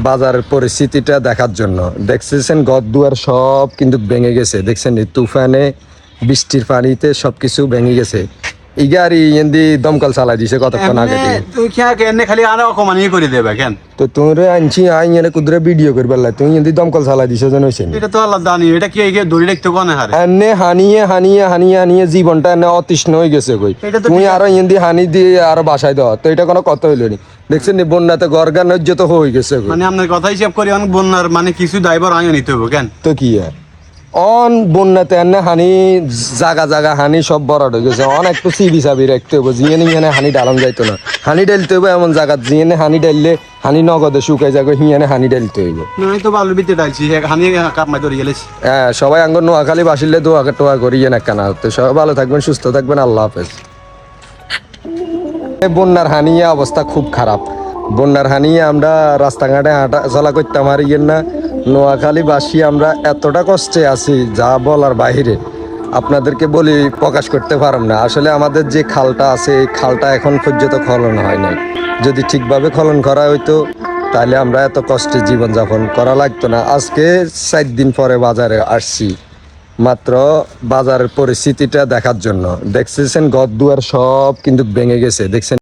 বাজারের পরিস্থিতিটা দেখার জন্য। দেখতেছেন ঘর দুয়ার সব কিন্তু ভেঙে গেছে, দেখছেন এই তুফানে বৃষ্টির পানিতে সবকিছু ভেঙে গেছে। এই গাড়ি এন্দি দমকল চালাই দিছে কতক্ষণ আগে থেকে। তুই এনে খালি আরো অকমানি করে দেবে কেন? তো তোরে আনছি আই এনে কুদরে ভিডিও করবার লাই, তুমি এন্দি দমকল চালাই দিছে যেন হইছে। এটা তো আল্লাহ জানি, এটা কি দড়ি রাখতে কোনে হারে এনে হানিয়ে হানিয়ে হানিয়ে হানিয়ে জীবনটা এনে অতৃষ্ণ হয়ে গেছে কই। তুমি আরো এন্দি হানি দিয়ে আরো বাসায় দাও, তো এটা কোনো কথা হইলো নি। দেখছেন নি বন্যাতে গরগা নজ্জত হয়ে গেছে কই। মানে আপনার কথা হিসাব করি অনেক বন্যার মানে কিছু ড্রাইভার আইও নিতে হবে কেন? তো কি অন বন্যাতে এনে হানি জাগা জাগা হানি সব বড় হয়ে গেছে। অনেক তো সিবি সাবি রাখতে হবে, জিয়েনে হিয়ানে হানি ডালন যাইতো না। হানি ডালতে হবে এমন জায়গা জিয়েনে হানি ডাললে হানি নগদে শুকাই যাবে, হিয়ানে হানি ডালতে হইব। আমি তো বালুর ভিতরে ডালছি, হানি কাপ মাই ধরে গেলেছি। হ্যাঁ, সবাই আঙ্গ নোয়াখালী বাসিলে দোয়া টোয়া করিয়ে না কেনা। তো সবাই ভালো থাকবেন, সুস্থ থাকবেন, আল্লাহ হাফেজ। বন্যার হানিয়ে অবস্থা খুব খারাপ। বন্যার হানিয়ে আমরা রাস্তাঘাটে হাঁটা চলা করতে পারি না। নোয়াখালীবাসী আমরা এতটা কষ্টে আছি যা বলার বাইরে, আপনাদেরকে বলি প্রকাশ করতে পারলাম না। আসলে আমাদের যে খালটা আছে এই খালটা এখন পর্যন্ত খনন হয় নাই। যদি ঠিকভাবে খনন করা হইতো তাহলে আমরা এত কষ্টে জীবনযাপন করা লাগতো না। আজকে 4 দিন পরে বাজারে আসছি মাত্র বাজারের পরিস্থিতিটা দেখার জন্য। দেখতেছেন ঘর দুয়ার সব কিন্তু ভেঙে গেছে, দেখছেন।